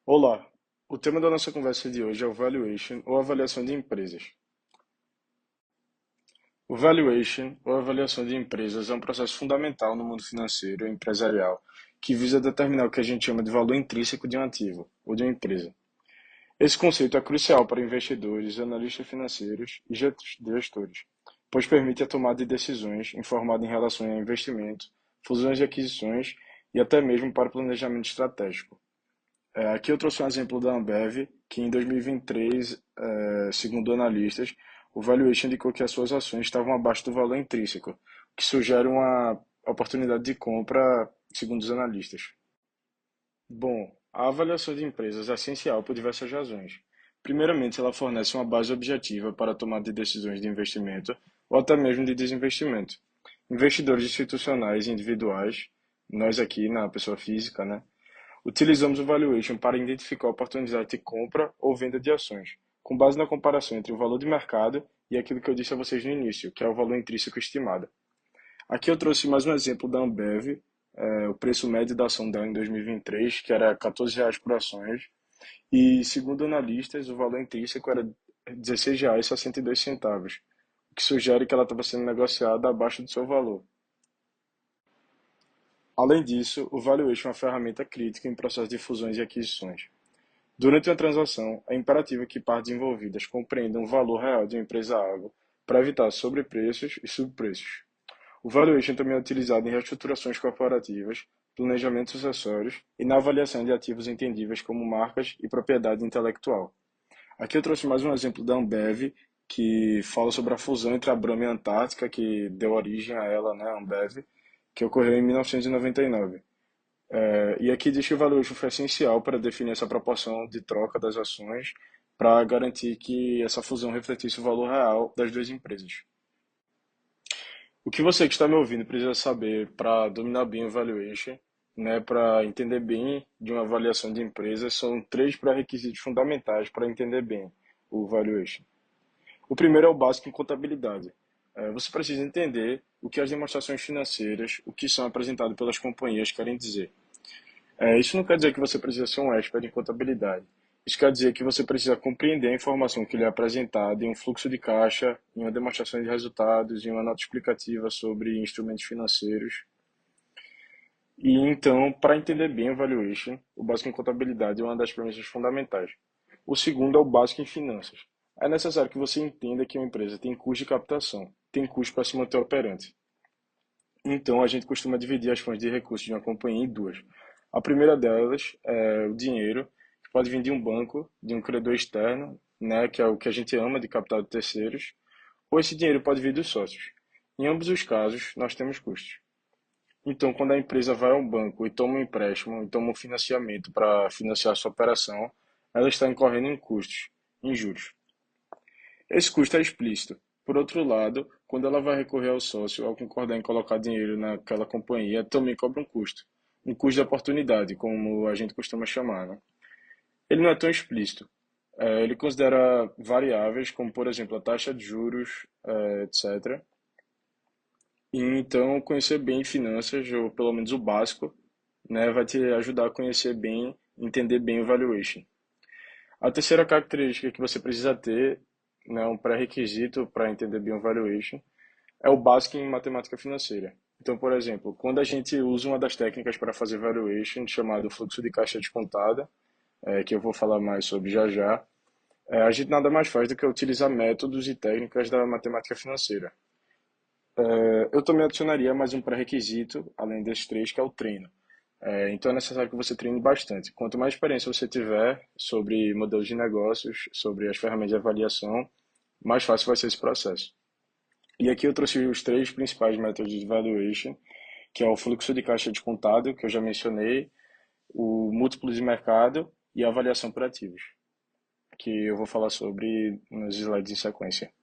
Olá, o tema da nossa conversa de hoje é o valuation ou avaliação de empresas. O valuation ou avaliação de empresas é um processo fundamental no mundo financeiro e empresarial que visa determinar o que a gente chama de valor intrínseco de um ativo ou de uma empresa. Esse conceito é crucial para investidores, analistas financeiros e gestores, pois permite a tomada de decisões informada em relação a investimento, fusões e aquisições e até mesmo para planejamento estratégico. Aqui eu trouxe um exemplo da Ambev, que em 2023, segundo analistas, o valuation indicou que as suas ações estavam abaixo do valor intrínseco, o que sugere uma oportunidade de compra, segundo os analistas. Bom, a avaliação de empresas é essencial por diversas razões. Primeiramente, ela fornece uma base objetiva para a tomada de decisões de investimento ou até mesmo de desinvestimento. Investidores institucionais e individuais, nós aqui na pessoa física, né? Utilizamos o valuation para identificar oportunidades de compra ou venda de ações, com base na comparação entre o valor de mercado e aquilo que eu disse a vocês no início, que é o valor intrínseco estimado. Aqui eu trouxe mais um exemplo da Ambev, o preço médio da ação dela em 2023, que era R$ 14 por ações, e segundo analistas, o valor intrínseco era R$ 16,62, o que sugere que ela estava sendo negociada abaixo do seu valor. Além disso, o valuation é uma ferramenta crítica em processo de fusões e aquisições. Durante uma transação, é imperativo que partes envolvidas compreendam o valor real de uma empresa-alvo para evitar sobrepreços e subpreços. O valuation também é utilizado em reestruturações corporativas, planejamentos sucessórios e na avaliação de ativos entendíveis como marcas e propriedade intelectual. Aqui eu trouxe mais um exemplo da Ambev, que fala sobre a fusão entre a Brahma e a Antártica, que deu origem a ela, né, a Ambev, que ocorreu em 1999. E aqui diz que o valuation foi essencial para definir essa proporção de troca das ações para garantir que essa fusão refletisse o valor real das duas empresas. O que você que está me ouvindo precisa saber para dominar bem o valuation, né, para entender bem de uma avaliação de empresa, são três pré-requisitos fundamentais para entender bem o valuation. O primeiro é o básico em contabilidade. Você precisa entender o que as demonstrações financeiras, o que são apresentadas pelas companhias querem dizer. Isso não quer dizer que você precisa ser um expert em contabilidade. Isso quer dizer que você precisa compreender a informação que lhe é apresentada em um fluxo de caixa, em uma demonstração de resultados, em uma nota explicativa sobre instrumentos financeiros. E então, para entender bem o valuation, o básico em contabilidade é uma das premissas fundamentais. O segundo é o básico em finanças. É necessário que você entenda que uma empresa tem custo de captação, tem custo para se manter operante. Então, a gente costuma dividir as fontes de recursos de uma companhia em duas. A primeira delas é o dinheiro, que pode vir de um banco, de um credor externo, né, que é o que a gente ama de capital de terceiros, ou esse dinheiro pode vir dos sócios. Em ambos os casos, nós temos custos. Então, quando a empresa vai ao banco e toma um empréstimo, e toma um financiamento para financiar a sua operação, ela está incorrendo em custos, em juros. Esse custo é explícito. Por outro lado, quando ela vai recorrer ao sócio ao concordar em colocar dinheiro naquela companhia, também cobra um custo de oportunidade, como a gente costuma chamar, né? Ele não é tão explícito. Ele considera variáveis, como por exemplo a taxa de juros, etc. E então, conhecer bem finanças, ou pelo menos o básico, né, vai te ajudar a conhecer bem, entender bem o valuation. A terceira característica que você precisa ter, né, um pré-requisito para entender bem o valuation, é o básico em matemática financeira. Então, por exemplo, quando a gente usa uma das técnicas para fazer valuation, chamado fluxo de caixa descontada, que eu vou falar mais sobre já já, a gente nada mais faz do que utilizar métodos e técnicas da matemática financeira. Eu também adicionaria mais um pré-requisito, além desses três, que é o treino. Então é necessário que você treine bastante. Quanto mais experiência você tiver sobre modelos de negócios, sobre as ferramentas de avaliação, mais fácil vai ser esse processo. E aqui eu trouxe os três principais métodos de valuation, que é o fluxo de caixa descontado, que eu já mencionei, o múltiplo de mercado e a avaliação por ativos, que eu vou falar sobre nos slides em sequência.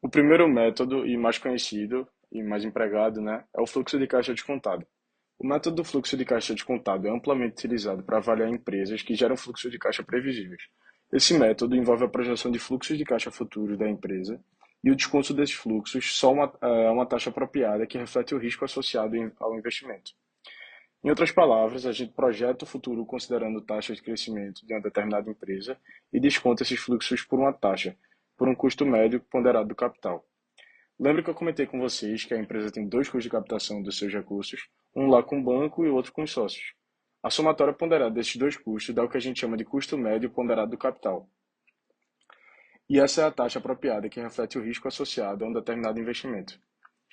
O primeiro método, e mais conhecido e mais empregado, né, é o fluxo de caixa descontado. O método do fluxo de caixa descontado é amplamente utilizado para avaliar empresas que geram fluxo de caixa previsíveis. Esse método envolve a projeção de fluxos de caixa futuros da empresa e o desconto desses fluxos só uma taxa apropriada que reflete o risco associado ao investimento. Em outras palavras, a gente projeta o futuro considerando taxas de crescimento de uma determinada empresa e desconta esses fluxos por uma taxa, por um custo médio ponderado do capital. Lembra que eu comentei com vocês que a empresa tem dois custos de captação dos seus recursos, um lá com o banco e o outro com os sócios. A somatória ponderada desses dois custos dá o que a gente chama de custo médio ponderado do capital. E essa é a taxa apropriada que reflete o risco associado a um determinado investimento.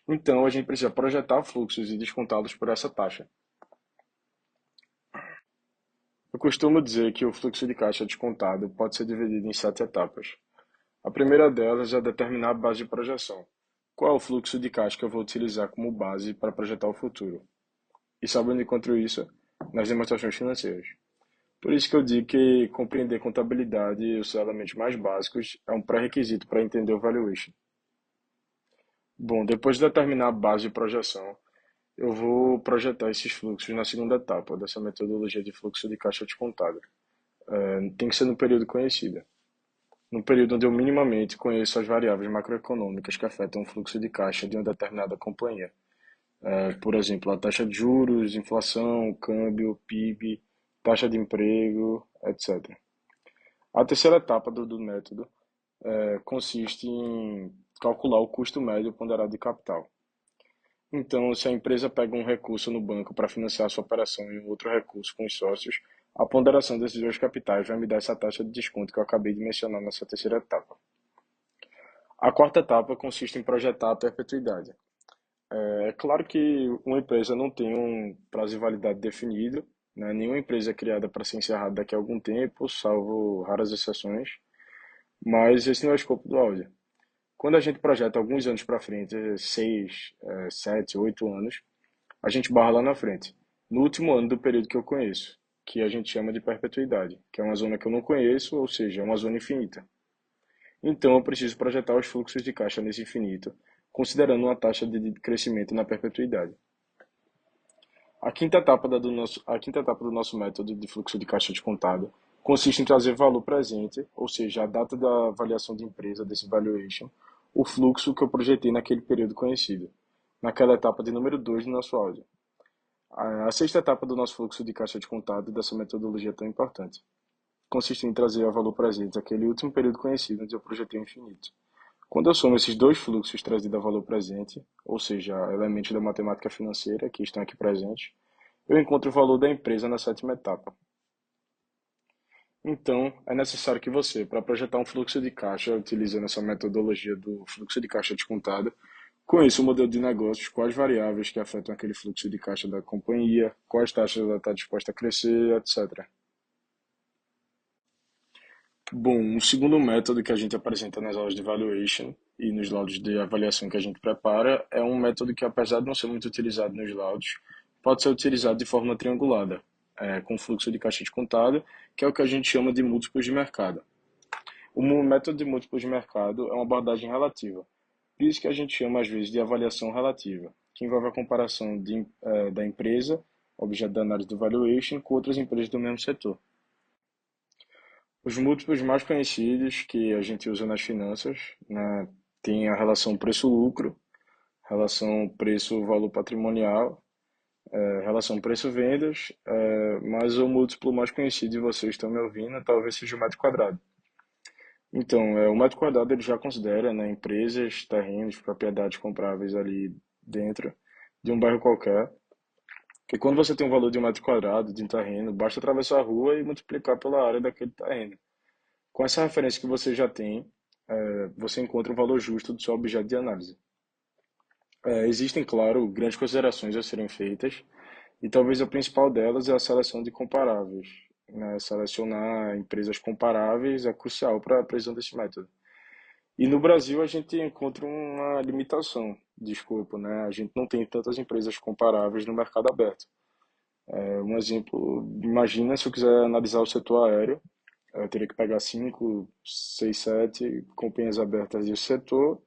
Então, a gente precisa projetar fluxos e descontá-los por essa taxa. Eu costumo dizer que o fluxo de caixa descontado pode ser dividido em 7 etapas. A primeira delas é determinar a base de projeção. Qual é o fluxo de caixa que eu vou utilizar como base para projetar o futuro? E sabe onde encontro isso? Nas demonstrações financeiras. Por isso que eu digo que compreender contabilidade e os seus elementos mais básicos é um pré-requisito para entender o valuation. Bom, depois de determinar a base de projeção, eu vou projetar esses fluxos na segunda etapa dessa metodologia de fluxo de caixa descontado. Tem que ser no período conhecido. No período onde eu minimamente conheço as variáveis macroeconômicas que afetam o fluxo de caixa de uma determinada companhia. Por exemplo, a taxa de juros, inflação, câmbio, PIB, taxa de emprego, etc. A terceira etapa do método consiste em calcular o custo médio ponderado de capital. Então, se a empresa pega um recurso no banco para financiar sua operação e um outro recurso com os sócios, a ponderação desses dois capitais vai me dar essa taxa de desconto que eu acabei de mencionar nessa terceira etapa. A quarta etapa consiste em projetar a perpetuidade. É claro que uma empresa não tem um prazo de validade definido, né? Nenhuma empresa é criada para ser encerrada daqui a algum tempo, salvo raras exceções, mas esse não é o escopo do áudio. Quando a gente projeta alguns anos para frente, 6, 7, 8 anos, a gente barra lá na frente, no último ano do período que eu conheço, que a gente chama de perpetuidade, que é uma zona que eu não conheço, ou seja, é uma zona infinita. Então eu preciso projetar os fluxos de caixa nesse infinito, considerando uma taxa de crescimento na perpetuidade. A quinta etapa do nosso método de fluxo de caixa descontado consiste em trazer valor presente, ou seja, a data da avaliação de empresa, desse valuation, o fluxo que eu projetei naquele período conhecido, naquela etapa de número 2 do nosso áudio. A sexta etapa do nosso fluxo de caixa descontado dessa metodologia tão importante consiste em trazer a valor presente aquele último período conhecido onde eu projetei o infinito. Quando eu somo esses dois fluxos trazidos a valor presente, ou seja, elementos da matemática financeira que estão aqui presentes, eu encontro o valor da empresa na sétima etapa. Então, é necessário que você, para projetar um fluxo de caixa utilizando essa metodologia do fluxo de caixa descontado, conheça o modelo de negócios, quais variáveis que afetam aquele fluxo de caixa da companhia, quais taxas ela está disposta a crescer, etc. Bom, um segundo método que a gente apresenta nas aulas de valuation e nos laudos de avaliação que a gente prepara é um método que, apesar de não ser muito utilizado nos laudos, pode ser utilizado de forma triangulada, com fluxo de caixa descontado, que é o que a gente chama de múltiplos de mercado. O método de múltiplos de mercado é uma abordagem relativa, por isso que a gente chama às vezes de avaliação relativa, que envolve a comparação da empresa, objeto da análise do valuation, com outras empresas do mesmo setor. Os múltiplos mais conhecidos que a gente usa nas finanças, né, tem a relação preço-lucro, relação preço-valor patrimonial, relação preço-vendas, mas o múltiplo mais conhecido, e vocês estão me ouvindo, talvez seja o metro quadrado. Então, o metro quadrado ele já considera, né, empresas, terrenos, propriedades compráveis ali dentro de um bairro qualquer. E quando você tem um valor de um metro quadrado de um terreno, basta atravessar a rua e multiplicar pela área daquele terreno. Com essa referência que você já tem, você encontra o valor justo do seu objeto de análise. Existem, claro, grandes considerações a serem feitas, e talvez a principal delas é a seleção de comparáveis, né? Selecionar empresas comparáveis é crucial para a precisão desse método. E no Brasil a gente encontra uma limitação de escopo, né? A gente não tem tantas empresas comparáveis no mercado aberto. Um exemplo, imagina se eu quiser analisar o setor aéreo, eu teria que pegar 5, 6, 7 companhias abertas desse setor,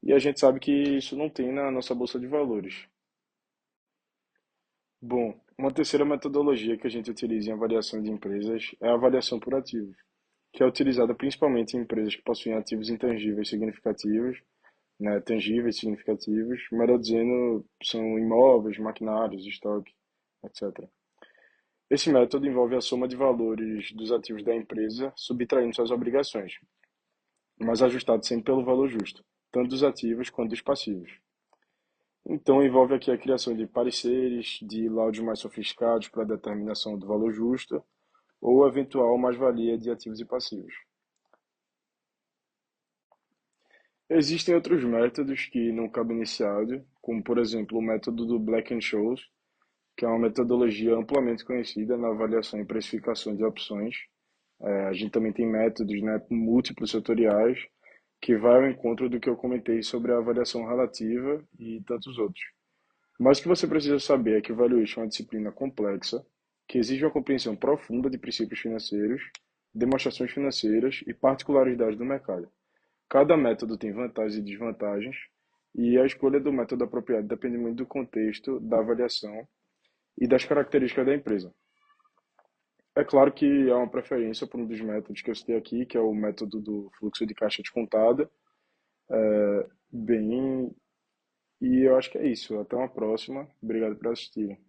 e a gente sabe que isso não tem na nossa bolsa de valores. Bom, uma terceira metodologia que a gente utiliza em avaliação de empresas é a avaliação por ativos, que é utilizada principalmente em empresas que possuem ativos intangíveis significativos, né, tangíveis significativos, melhor dizendo, são imóveis, maquinários, estoque. etc. Esse método envolve a soma de valores dos ativos da empresa, subtraindo suas obrigações, mas ajustado sempre pelo valor justo, tanto dos ativos quanto dos passivos. Então, envolve aqui a criação de pareceres, de laudos mais sofisticados para a determinação do valor justo, ou eventual mais-valia de ativos e passivos. Existem outros métodos que não cabem nesse áudio, como, por exemplo, o método do Black-Scholes, que é uma metodologia amplamente conhecida na avaliação e precificação de opções. A gente também tem métodos, né, múltiplos setoriais, que vai ao encontro do que eu comentei sobre a avaliação relativa e tantos outros. Mas o que você precisa saber é que o Valuation é uma disciplina complexa, que exige uma compreensão profunda de princípios financeiros, demonstrações financeiras e particularidades do mercado. Cada método tem vantagens e desvantagens, e a escolha do método apropriado depende muito do contexto, da avaliação e das características da empresa. É claro que há uma preferência por um dos métodos que eu citei aqui, que é o método do fluxo de caixa descontada. Bem, e eu acho que é isso. Até uma próxima. Obrigado por assistir.